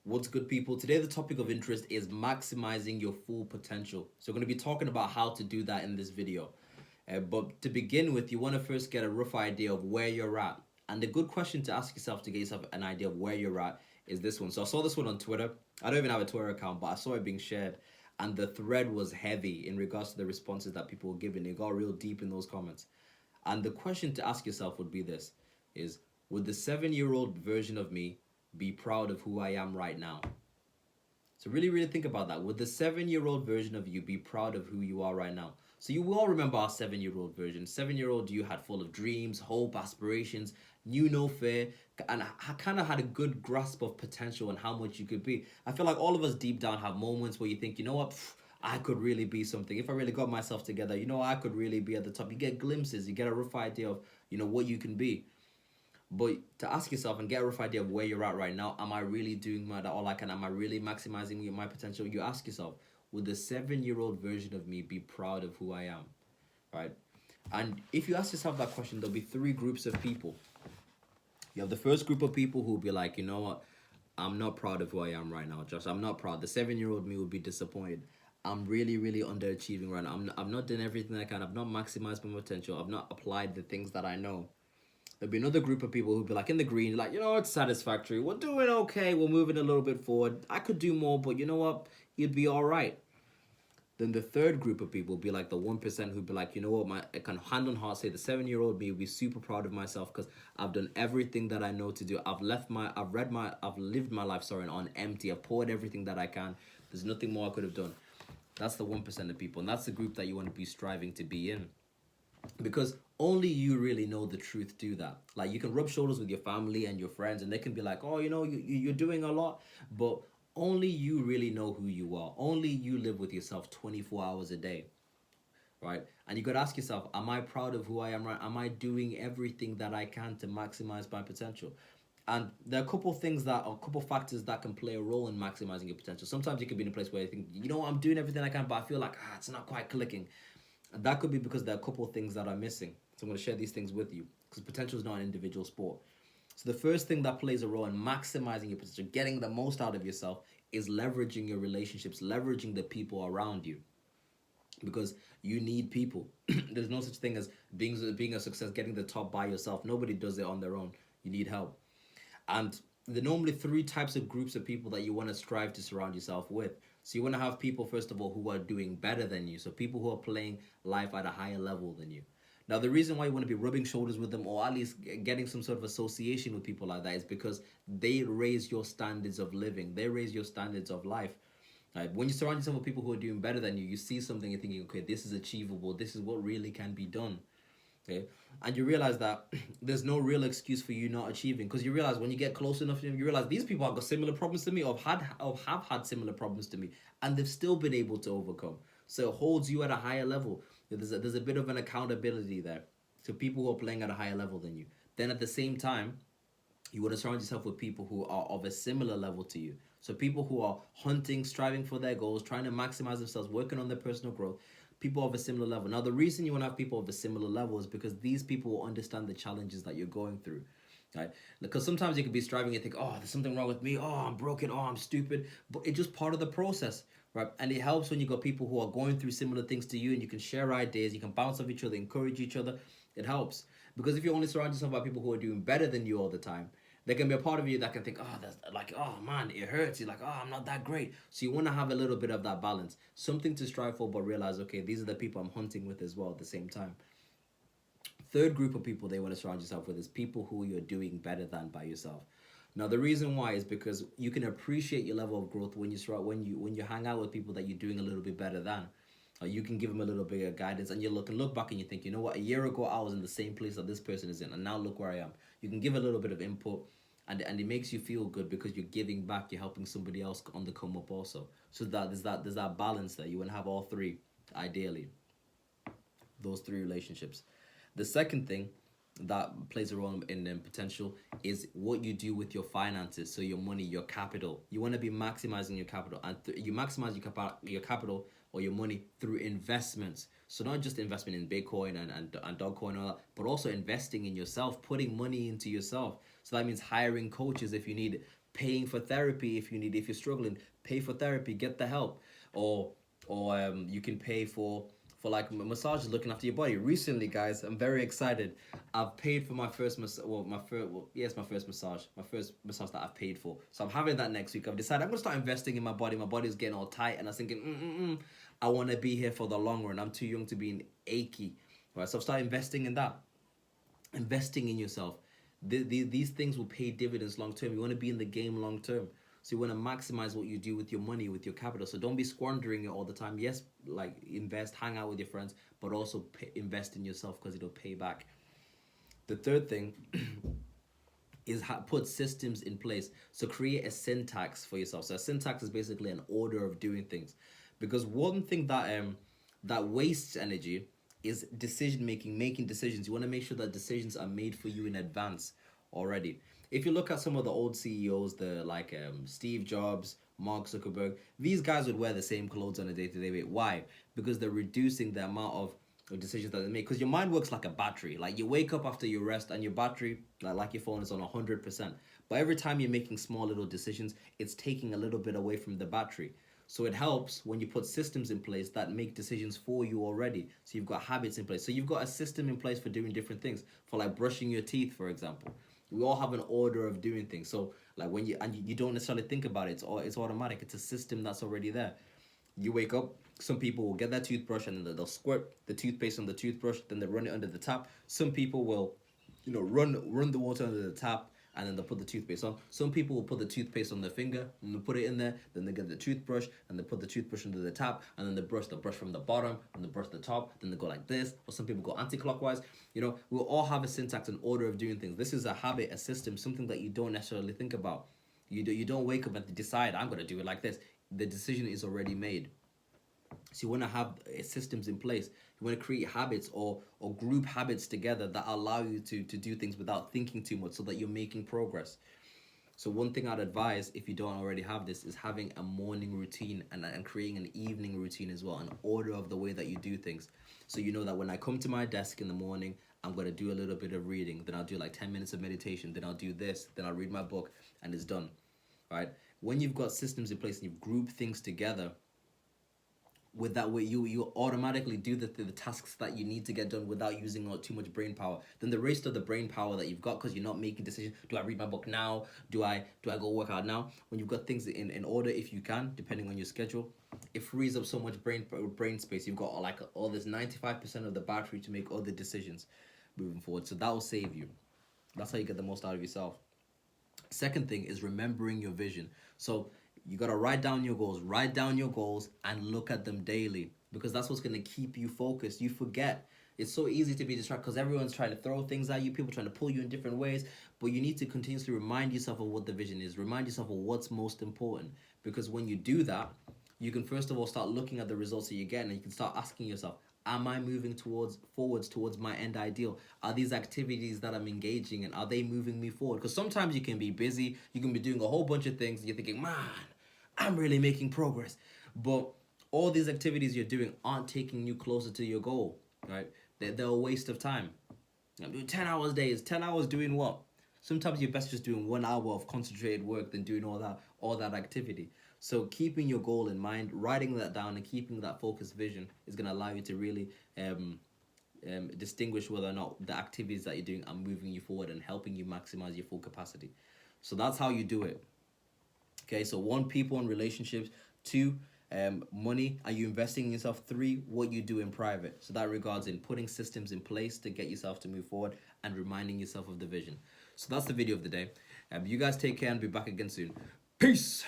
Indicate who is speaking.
Speaker 1: What's good, people? Today, the topic of interest is maximizing your full potential. So, we're going to be talking about how to do that in this video. But to begin with, you want to first get a rough idea of where you're at. And the good question to ask yourself to get yourself an idea of where you're at is this one. So, I saw this one on Twitter. I don't even have a Twitter account, but I saw it being shared. And the thread was heavy in regards to the responses that people were giving. It got real deep in those comments. And the question to ask yourself would be this is, would the 7-year-old version of me be proud of who I am right now? So really, really think about that. Would the 7-year-old version of you be proud of who you are right now? So you all remember our 7-year-old version. 7-year-old you had full of dreams, hope, aspirations, knew no fear, and kind of had a good grasp of potential and how much you could be. I feel like all of us deep down have moments where you think, you know what, I could really be something. If I really got myself together, I could really be at the top. You get glimpses, you get a rough idea of, what you can be. But to ask yourself and get a rough idea of where you're at right now, am I really doing all I can? Am I really maximizing my potential? You ask yourself, would the 7-year-old version of me be proud of who I am? Right? And if you ask yourself that question, there'll be three groups of people. You have the first group of people who will be like, you know what? I'm not proud of who I am right now, Josh. I'm not proud. The 7-year-old me will be disappointed. I'm really, really underachieving right now. I've not done everything I can. I've not maximized my potential. I've not applied the things that I know. There'll be another group of people who'll be like in the green, like, it's satisfactory. We're doing okay. We're moving a little bit forward. I could do more, but you know what? You'd be all right. Then the third group of people will be like the 1% who'd be like, you know what? I can hand on heart say the 7-year-old me will be super proud of myself because I've done everything that I know to do. I've lived my life, on empty. I've poured everything that I can. There's nothing more I could have done. That's the 1% of people. And that's the group that you want to be striving to be in. Because only you really know the truth to that. Like, you can rub shoulders with your family and your friends and they can be like, oh, you're doing a lot, but only you really know who you are. Only you live with yourself 24 hours a day, right? And you got to ask yourself, am I proud of who I am, right? Am I doing everything that I can to maximize my potential? And there are a couple factors that can play a role in maximizing your potential. Sometimes you could be in a place where you think, I'm doing everything I can, but I feel like it's not quite clicking. And that could be because there are a couple of things that are missing. So I'm going to share these things with you because potential is not an individual sport. So the first thing that plays a role in maximizing your potential, getting the most out of yourself, is leveraging your relationships, leveraging the people around you. Because you need people. There's no such thing as being a success, getting the top by yourself. Nobody does it on their own. You need help. And there are normally three types of groups of people that you want to strive to surround yourself with. So you want to have people, first of all, who are doing better than you. So people who are playing life at a higher level than you. Now, the reason why you want to be rubbing shoulders with them or at least getting some sort of association with people like that is because they raise your standards of living. They raise your standards of life. Right? When you surround yourself with people who are doing better than you, you see something and thinking, okay, this is achievable. This is what really can be done. Okay, and you realize that there's no real excuse for you not achieving, because you realize when you get close enough to them, you realize these people have got similar problems to me, or have had similar problems to me, and they've still been able to overcome. So it holds you at a higher level. There's a bit of an accountability there to people who are playing at a higher level than you. Then at the same time, you want to surround yourself with people who are of a similar level to you. So people who are hunting, striving for their goals, trying to maximize themselves, working on their personal growth, people of a similar level. Now, the reason you want to have people of a similar level is because these people will understand the challenges that you're going through. Right? Because sometimes you can be striving and think, oh, there's something wrong with me. Oh, I'm broken. Oh, I'm stupid. But it's just part of the process, right? And it helps when you got people who are going through similar things to you and you can share ideas, you can bounce off each other, encourage each other. It helps. Because if you only surround yourself by people who are doing better than you all the time, there can be a part of you that can think, oh, that's like, oh man, it hurts. You're like, oh, I'm not that great. So you want to have a little bit of that balance, something to strive for, but realize, okay, these are the people I'm hunting with as well at the same time. Third group of people they want to surround yourself with is people who you're doing better than by yourself. Now, the reason why is because you can appreciate your level of growth when you hang out with people that you're doing a little bit better than. You can give them a little bit of guidance, and you look back and you think, you know what, a year ago I was in the same place that this person is in, and now look where I am. You can give a little bit of input, and it makes you feel good because you're giving back, you're helping somebody else on the come up also. So there's that balance there. You want to have all three, ideally, those three relationships. The second thing that plays a role in potential is what you do with your finances. So your money, your capital. You want to be maximizing your capital, and you maximize your capital or your money through investments. So not just investment in Bitcoin and Dogecoin and all that, but also investing in yourself, putting money into yourself. So that means hiring coaches if you need it, paying for therapy if you need, if you're struggling, pay for therapy, get the help. Or you can pay for like massages, looking after your body. Recently, guys, I'm very excited. I've paid for my first my first massage that I've paid for. So I'm having that next week. I've decided I'm gonna start investing in my body. My body's getting all tight, and I was thinking, I want to be here for the long run. I'm too young to be achy, right? So I've started investing in that, investing in yourself. These things will pay dividends long term. You want to be in the game long term. So you want to maximize what you do with your money, with your capital. So don't be squandering it all the time. Yes, like invest, hang out with your friends, but also invest in yourself because it'll pay back. The third thing is put systems in place. So create a syntax for yourself. So a syntax is basically an order of doing things. Because one thing that wastes energy is decision making, making decisions. You want to make sure that decisions are made for you in advance already. If you look at some of the old CEOs, the like Steve Jobs, Mark Zuckerberg, these guys would wear the same clothes on a day-to-day basis. Why? Because they're reducing the amount of decisions that they make. Because your mind works like a battery. Like you wake up after your rest and your battery, like your phone, is on 100%. But every time you're making small little decisions, it's taking a little bit away from the battery. So it helps when you put systems in place that make decisions for you already. So you've got habits in place. So you've got a system in place for doing different things. For like brushing your teeth, for example. We all have an order of doing things. So like when you don't necessarily think about it, it's automatic. It's a system that's already there. You wake up, some people will get that toothbrush and then they'll squirt the toothpaste on the toothbrush, then they run it under the tap. Some people will, run the water under the tap and then they'll put the toothpaste on. Some people will put the toothpaste on their finger and they'll put it in there, then they get the toothbrush and they put the toothbrush under the tap and then they brush the brush from the bottom and they brush the top, then they go like this, or some people go anti-clockwise. We'll all have a syntax, an order of doing things. This is a habit, a system, something that you don't necessarily think about. You don't wake up and decide, I'm going to do it like this. The decision is already made. So you want to have systems in place. You want to create habits or group habits together that allow you to do things without thinking too much so that you're making progress. So one thing I'd advise, if you don't already have this, is having a morning routine and creating an evening routine as well, an order of the way that you do things. So you know that when I come to my desk in the morning, I'm going to do a little bit of reading, then I'll do like 10 minutes of meditation, then I'll do this, then I'll read my book, and it's done, right? When you've got systems in place and you've grouped things together, with that way you automatically do the tasks that you need to get done without using too much brain power. Then the rest of the brain power that you've got, because you're not making decisions, do I read my book now, do I go work out now? When you've got things in order, if you can, depending on your schedule, it frees up so much brain space. You've got like all this 95% of the battery to make other decisions moving forward. So that will save you. That's how you get the most out of yourself. Second thing is remembering your vision. So you got to write down your goals and look at them daily, because that's what's going to keep you focused. You forget. It's so easy to be distracted because everyone's trying to throw things at you, people trying to pull you in different ways, but you need to continuously remind yourself of what the vision is, remind yourself of what's most important, because when you do that, you can first of all start looking at the results that you're getting, and you can start asking yourself, am I moving forwards towards my end ideal? Are these activities that I'm engaging in, are they moving me forward? Because sometimes you can be busy, you can be doing a whole bunch of things, and you're thinking, man, I'm really making progress. But all these activities you're doing aren't taking you closer to your goal, right? They're a waste of time. I'm doing 10 hours days, 10 hours doing what? Sometimes you're best just doing 1 hour of concentrated work than doing all that activity. So keeping your goal in mind, writing that down, and keeping that focused vision is going to allow you to really distinguish whether or not the activities that you're doing are moving you forward and helping you maximize your full capacity. So that's how you do it. Okay, so 1, people and relationships. 2, money. Are you investing in yourself? 3, what you do in private. So that regards in putting systems in place to get yourself to move forward and reminding yourself of the vision. So that's the video of the day. You guys take care and be back again soon. Peace.